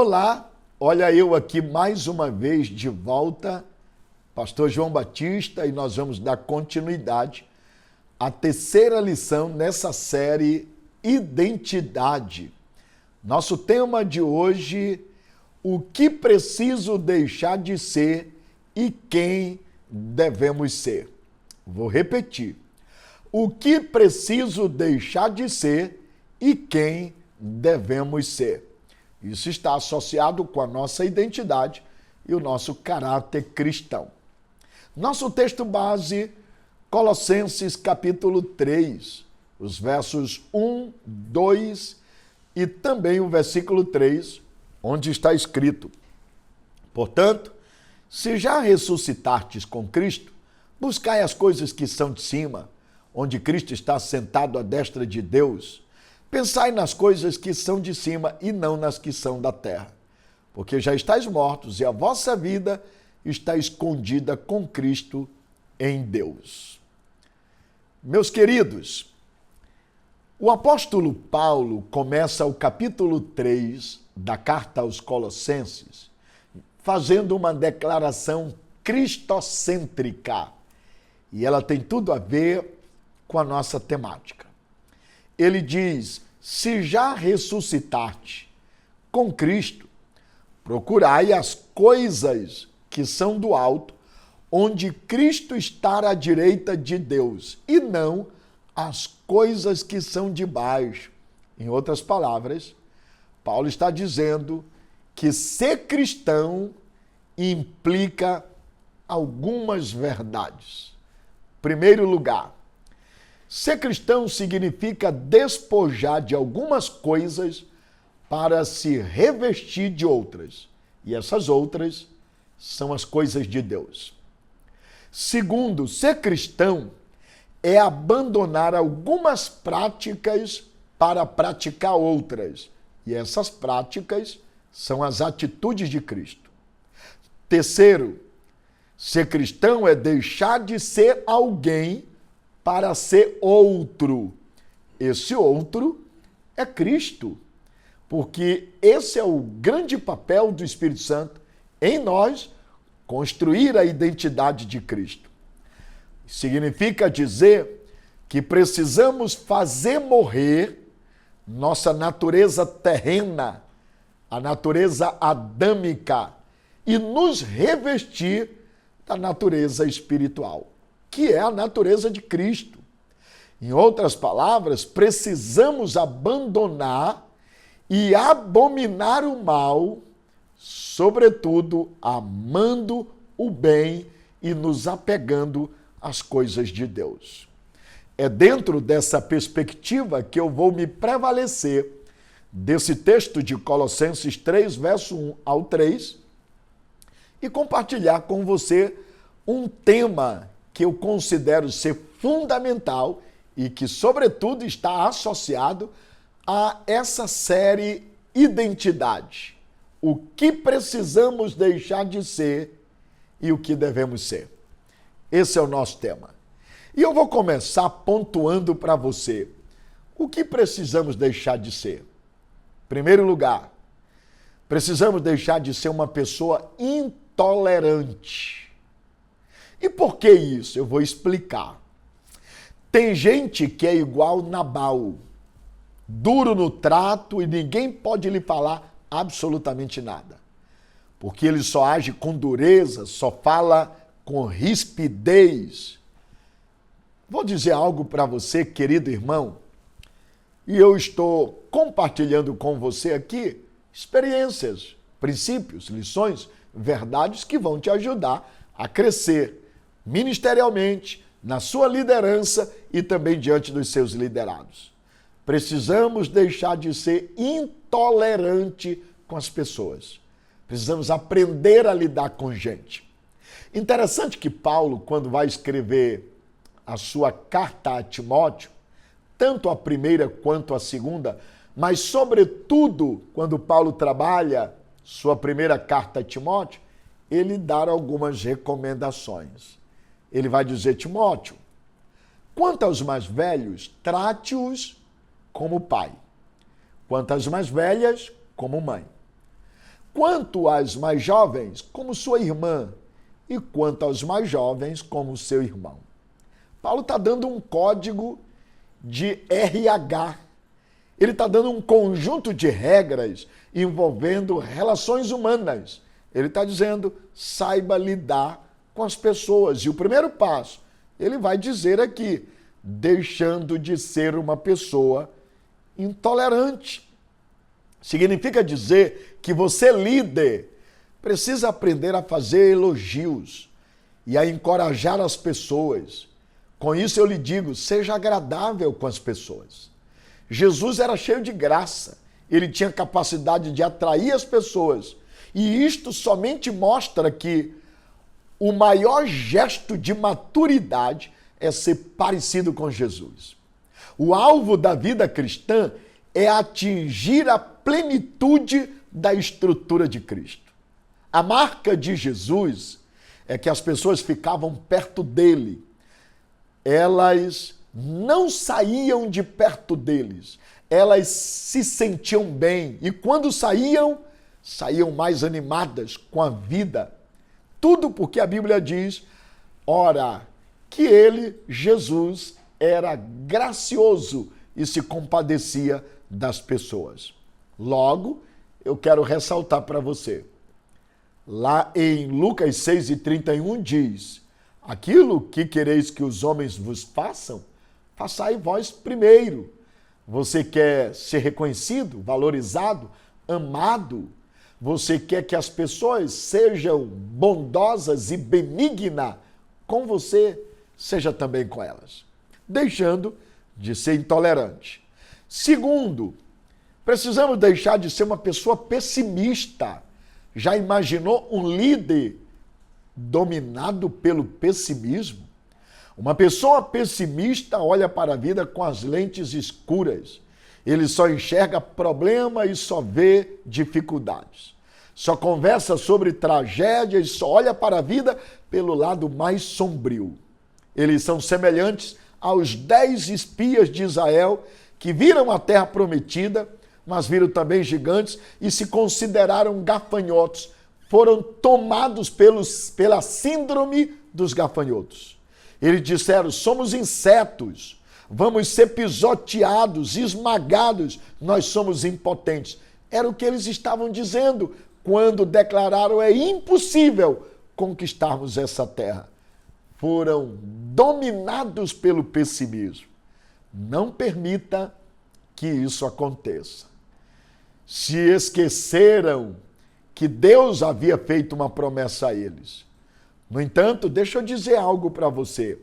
Olá, olha eu aqui mais uma vez de volta, Pastor João Batista, e nós vamos dar continuidade à terceira lição nessa série Identidade. Nosso tema de hoje, o que preciso deixar de ser e quem devemos ser. Vou repetir. O que preciso deixar de ser e quem devemos ser. Isso está associado com a nossa identidade e o nosso caráter cristão. Nosso texto base, Colossenses capítulo 3, os versos 1, 2 e também o versículo 3, onde está escrito: portanto, se já ressuscitastes com Cristo, buscai as coisas que são de cima, onde Cristo está sentado à destra de Deus. Pensai nas coisas que são de cima e não nas que são da terra, porque já estáis mortos e a vossa vida está escondida com Cristo em Deus. Meus queridos, o apóstolo Paulo começa o capítulo 3 da carta aos Colossenses fazendo uma declaração cristocêntrica, e ela tem tudo a ver com a nossa temática. Ele diz: se já ressuscitaste com Cristo, procurai as coisas que são do alto, onde Cristo está à direita de Deus, e não as coisas que são de baixo. Em outras palavras, Paulo está dizendo que ser cristão implica algumas verdades. Primeiro lugar, ser cristão significa despojar de algumas coisas para se revestir de outras. E essas outras são as coisas de Deus. Segundo, ser cristão é abandonar algumas práticas para praticar outras. E essas práticas são as atitudes de Cristo. Terceiro, ser cristão é deixar de ser alguém para ser outro. Esse outro é Cristo, porque esse é o grande papel do Espírito Santo em nós, construir a identidade de Cristo. Significa dizer que precisamos fazer morrer nossa natureza terrena, a natureza adâmica, e nos revestir da natureza espiritual, que é a natureza de Cristo. Em outras palavras, precisamos abandonar e abominar o mal, sobretudo amando o bem e nos apegando às coisas de Deus. É dentro dessa perspectiva que eu vou me prevalecer desse texto de Colossenses 3, verso 1 ao 3, e compartilhar com você um tema que eu considero ser fundamental e que, sobretudo, está associado a essa série Identidade. O que precisamos deixar de ser e o que devemos ser. Esse é o nosso tema. E eu vou começar pontuando para você o que precisamos deixar de ser. Em primeiro lugar, precisamos deixar de ser uma pessoa intolerante. E por que isso? Eu vou explicar. Tem gente que é igual Nabal, duro no trato e ninguém pode lhe falar absolutamente nada. Porque ele só age com dureza, só fala com rispidez. Vou dizer algo para você, querido irmão, e eu estou compartilhando com você aqui experiências, princípios, lições, verdades que vão te ajudar a crescer ministerialmente, na sua liderança e também diante dos seus liderados. Precisamos deixar de ser intolerante com as pessoas. Precisamos aprender a lidar com gente. Interessante que Paulo, quando vai escrever a sua carta a Timóteo, tanto a primeira quanto a segunda, mas sobretudo quando Paulo trabalha sua primeira carta a Timóteo, ele dá algumas recomendações. Ele vai dizer: Timóteo, quanto aos mais velhos, trate-os como pai. Quanto às mais velhas, como mãe. quanto às mais jovens, como sua irmã, e quanto aos mais jovens, como seu irmão. Paulo está dando um código de RH. Ele está dando um conjunto de regras envolvendo relações humanas. Ele está dizendo, saiba lidar com as pessoas. E o primeiro passo, ele vai dizer aqui, deixando de ser uma pessoa intolerante. Significa dizer que você, líder, precisa aprender a fazer elogios e a encorajar as pessoas. Com isso eu lhe digo, seja agradável com as pessoas. Jesus era cheio de graça, ele tinha capacidade de atrair as pessoas. E isto somente mostra que o maior gesto de maturidade é ser parecido com Jesus. O alvo da vida cristã é atingir a plenitude da estrutura de Cristo. A marca de Jesus é que as pessoas ficavam perto dele. Elas não saíam de perto deles. Elas se sentiam bem. E quando saíam mais animadas com a vida. Tudo porque a Bíblia diz, ora, que ele, Jesus, era gracioso e se compadecia das pessoas. Logo, eu quero ressaltar para você. Lá em Lucas 6:31 diz, aquilo que quereis que os homens vos façam, façai vós primeiro. Você quer ser reconhecido, valorizado, amado? Você quer que as pessoas sejam bondosas e benignas com você? Seja também com elas. Deixando de ser intolerante. Segundo, precisamos deixar de ser uma pessoa pessimista. Já imaginou um líder dominado pelo pessimismo? Uma pessoa pessimista olha para a vida com as lentes escuras. Ele só enxerga problema e só vê dificuldades. Só conversa sobre tragédias e só olha para a vida pelo lado mais sombrio. Eles são semelhantes aos 10 espias de Israel que viram a terra prometida, mas viram também gigantes e se consideraram gafanhotos. Foram tomados pela síndrome dos gafanhotos. Eles disseram, somos insetos, vamos ser pisoteados, esmagados, nós somos impotentes. Era o que eles estavam dizendo quando declararam, é impossível conquistarmos essa terra. Foram dominados pelo pessimismo. Não permita que isso aconteça. Se esqueceram que Deus havia feito uma promessa a eles. No entanto, deixa eu dizer algo para você.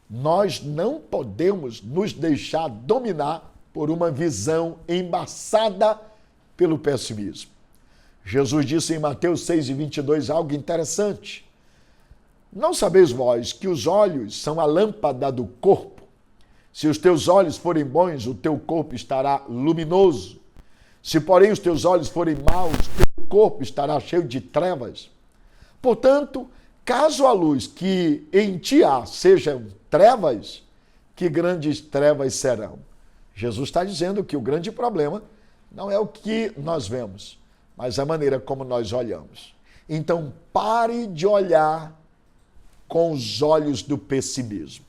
Nós não podemos nos deixar dominar por uma visão embaçada pelo pessimismo. Jesus disse em Mateus 6:22 algo interessante. Não sabeis vós que os olhos são a lâmpada do corpo? Se os teus olhos forem bons, o teu corpo estará luminoso. Se, porém, os teus olhos forem maus, o teu corpo estará cheio de trevas. Portanto, caso a luz que em ti há sejam trevas, que grandes trevas serão? Jesus está dizendo que o grande problema não é o que nós vemos, mas a maneira como nós olhamos. Então, pare de olhar com os olhos do pessimismo.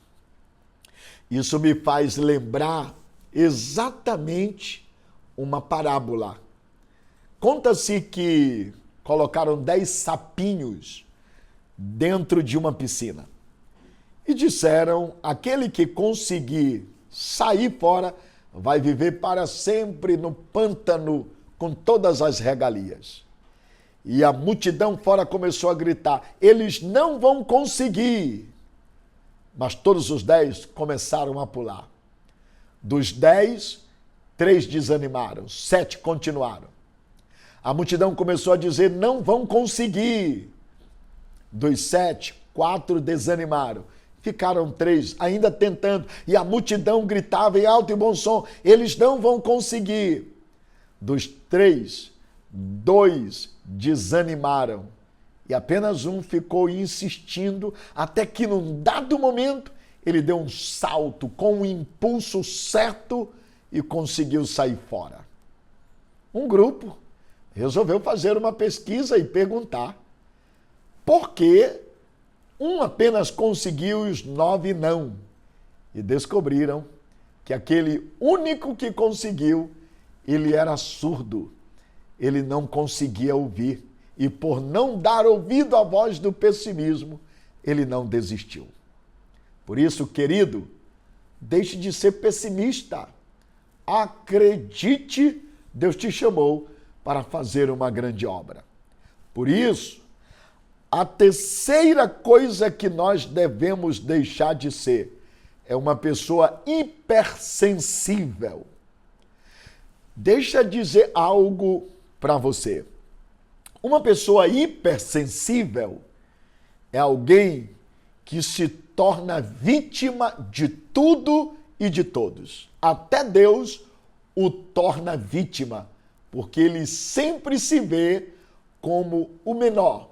Isso me faz lembrar exatamente uma parábola. Conta-se que colocaram 10 sapinhos dentro de uma piscina e disseram, aquele que conseguir sair fora vai viver para sempre no pântano com todas as regalias. E a multidão fora começou a gritar, eles não vão conseguir. Mas todos os 10 começaram a pular. Dos 10, 3 desanimaram, 7 continuaram. A multidão começou a dizer, não vão conseguir. Dos 7, 4 desanimaram. Ficaram 3 ainda tentando. E a multidão gritava em alto e bom som, eles não vão conseguir. Dos 3, 2 desanimaram. E apenas um ficou insistindo, até que num dado momento ele deu um salto com o impulso certo e conseguiu sair fora. Um grupo resolveu fazer uma pesquisa e perguntar por que um apenas conseguiu e os 9 não. E descobriram que aquele único que conseguiu, ele era surdo. Ele não conseguia ouvir. E por não dar ouvido à voz do pessimismo, ele não desistiu. Por isso, querido, deixe de ser pessimista. Acredite, Deus te chamou para fazer uma grande obra. Por isso, a terceira coisa que nós devemos deixar de ser é uma pessoa hipersensível. Deixa eu dizer algo para você. Uma pessoa hipersensível é alguém que se torna vítima de tudo e de todos. Até Deus o torna vítima, porque ele sempre se vê como o menor.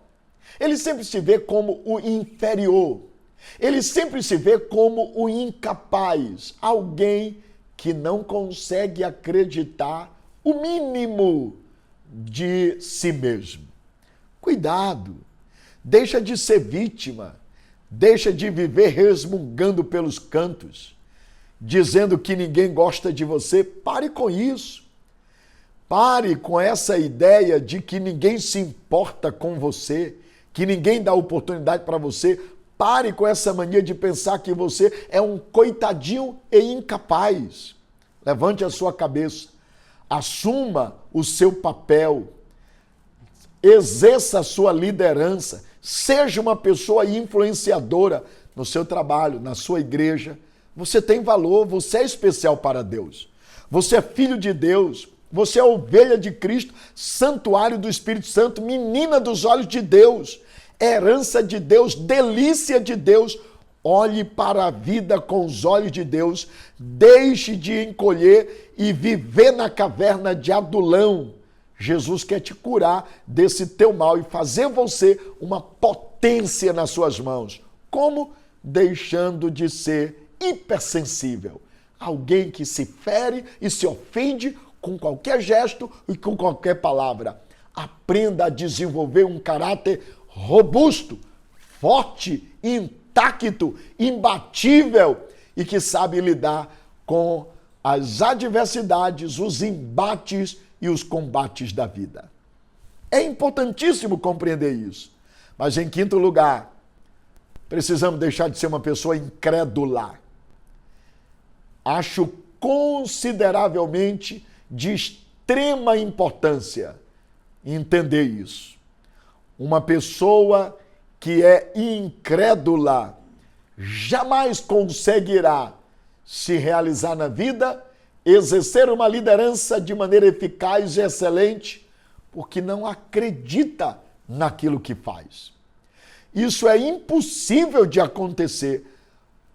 Ele sempre se vê como o inferior. Ele sempre se vê como o incapaz. Alguém que não consegue acreditar o mínimo de si mesmo. Cuidado. Deixa de ser vítima. Deixa de viver resmungando pelos cantos, dizendo que ninguém gosta de você. Pare com isso. Pare com essa ideia de que ninguém se importa com você, que ninguém dá oportunidade para você. Pare com essa mania de pensar que você é um coitadinho e incapaz. Levante a sua cabeça. Assuma o seu papel. Exerça a sua liderança. Seja uma pessoa influenciadora no seu trabalho, na sua igreja. Você tem valor, você é especial para Deus. Você é filho de Deus. Você é ovelha de Cristo, santuário do Espírito Santo, menina dos olhos de Deus, herança de Deus, delícia de Deus. Olhe para a vida com os olhos de Deus, deixe de encolher e viver na caverna de Adulão. Jesus quer te curar desse teu mal e fazer você uma potência nas suas mãos. Como? Deixando de ser hipersensível. Alguém que se fere e se ofende com qualquer gesto e com qualquer palavra. Aprenda a desenvolver um caráter robusto, forte, intacto, imbatível e que sabe lidar com as adversidades, os embates e os combates da vida. É importantíssimo compreender isso. Mas em quinto lugar, precisamos deixar de ser uma pessoa incrédula. Acho consideravelmente de extrema importância entender isso. Uma pessoa que é incrédula jamais conseguirá se realizar na vida, exercer uma liderança de maneira eficaz e excelente, porque não acredita naquilo que faz. Isso é impossível de acontecer.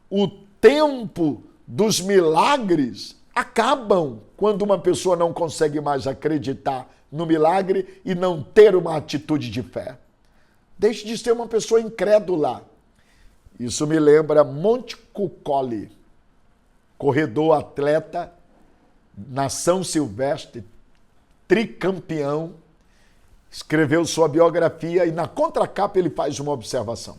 O tempo dos milagres acabam quando uma pessoa não consegue mais acreditar no milagre e não ter uma atitude de fé. Deixe de ser uma pessoa incrédula. Isso me lembra Montecuccoli, corredor, atleta, nação silvestre, tricampeão, escreveu sua biografia e na contracapa ele faz uma observação.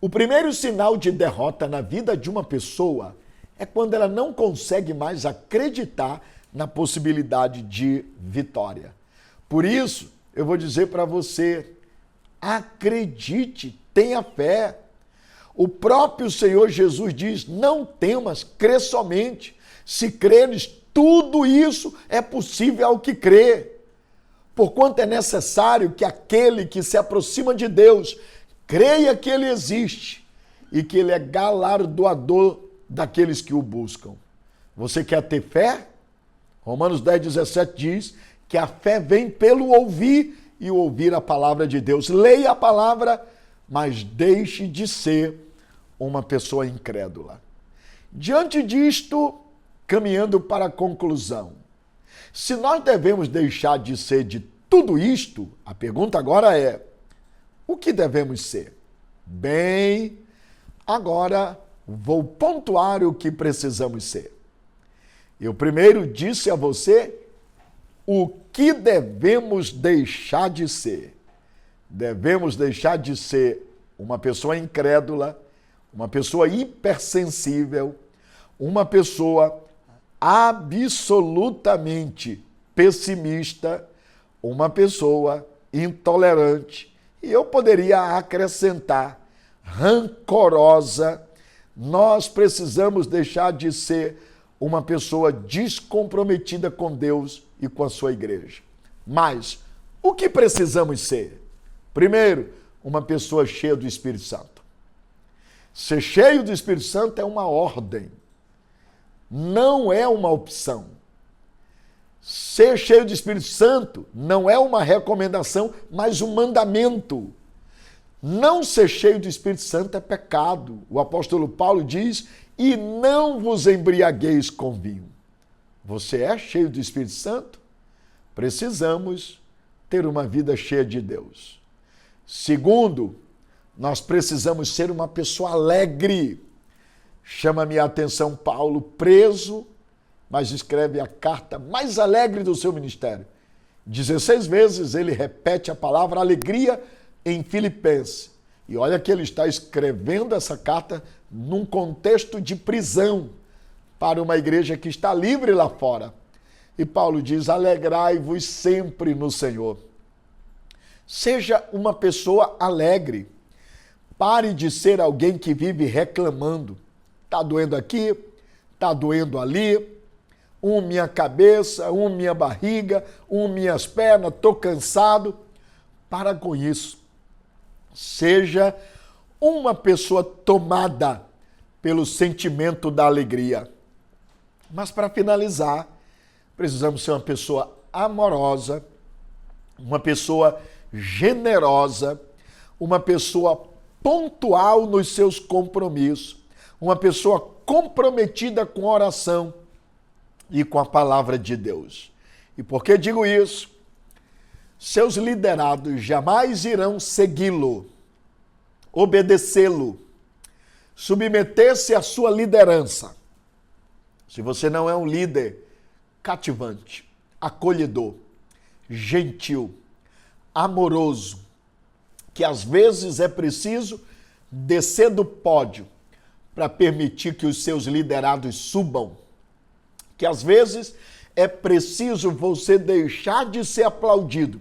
O primeiro sinal de derrota na vida de uma pessoa é quando ela não consegue mais acreditar na possibilidade de vitória. Por isso, eu vou dizer para você, acredite, tenha fé. O próprio Senhor Jesus diz, não temas, crê somente. Se creres, tudo isso é possível ao que crê. Porquanto é necessário que aquele que se aproxima de Deus creia que Ele existe e que Ele é galardoador daqueles que o buscam. Você quer ter fé? Romanos 10:17 diz que a fé vem pelo ouvir e ouvir a palavra de Deus. Leia a palavra, mas deixe de ser uma pessoa incrédula. Diante disto, caminhando para a conclusão, se nós devemos deixar de ser de tudo isto, a pergunta agora é, o que devemos ser? Bem, agora vou pontuar o que precisamos ser. Eu primeiro disse a você o que devemos deixar de ser? Devemos deixar de ser uma pessoa incrédula, uma pessoa hipersensível, uma pessoa absolutamente pessimista, uma pessoa intolerante. E eu poderia acrescentar, rancorosa. Nós precisamos deixar de ser uma pessoa descomprometida com Deus e com a sua igreja. Mas o que precisamos ser? Primeiro, uma pessoa cheia do Espírito Santo. Ser cheio do Espírito Santo é uma ordem, não é uma opção. Ser cheio do Espírito Santo não é uma recomendação, mas um mandamento. Não ser cheio do Espírito Santo é pecado. O apóstolo Paulo diz, e não vos embriagueis com vinho. Você é cheio do Espírito Santo? Precisamos ter uma vida cheia de Deus. Segundo, nós precisamos ser uma pessoa alegre. Chama minha atenção Paulo, preso, mas escreve a carta mais alegre do seu ministério. 16 vezes ele repete a palavra alegria em Filipenses. E olha que ele está escrevendo essa carta num contexto de prisão para uma igreja que está livre lá fora. E Paulo diz, alegrai-vos sempre no Senhor. Seja uma pessoa alegre. Pare de ser alguém que vive reclamando. Está doendo aqui, está doendo ali, minha cabeça, minha barriga, minhas pernas, estou cansado. Para com isso. Seja uma pessoa tomada pelo sentimento da alegria. Mas para finalizar, precisamos ser uma pessoa amorosa, uma pessoa generosa, uma pessoa pontual nos seus compromissos, uma pessoa comprometida com a oração e com a palavra de Deus. E por que digo isso? Seus liderados jamais irão segui-lo, obedecê-lo, submeter-se à sua liderança. Se você não é um líder cativante, acolhedor, gentil, amoroso, que às vezes é preciso descer do pódio para permitir que os seus liderados subam, que às vezes é preciso você deixar de ser aplaudido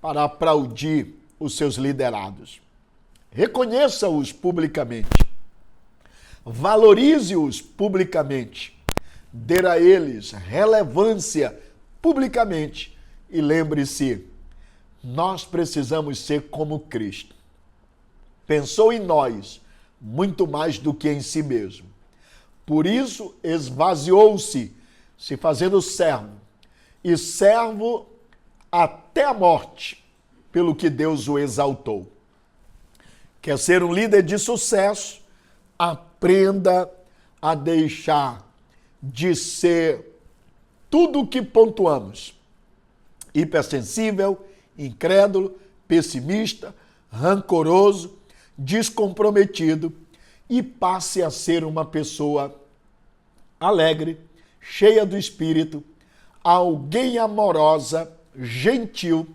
para aplaudir os seus liderados. Reconheça-os publicamente, valorize-os publicamente, dê a eles relevância publicamente e lembre-se, nós precisamos ser como Cristo. Pensou em nós muito mais do que em si mesmo. Por isso, esvaziou-se, se fazendo servo, e servo até a morte, pelo que Deus o exaltou. Quer ser um líder de sucesso? Aprenda a deixar de ser tudo o que pontuamos. Hipersensível, incrédulo, pessimista, rancoroso, descomprometido e passe a ser uma pessoa alegre, cheia do Espírito, alguém amorosa, gentil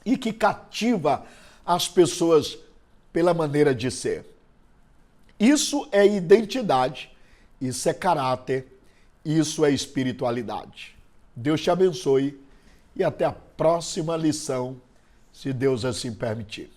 e que cativa as pessoas pela maneira de ser. Isso é identidade, isso é caráter, isso é espiritualidade. Deus te abençoe e até a próxima lição, se Deus assim permitir.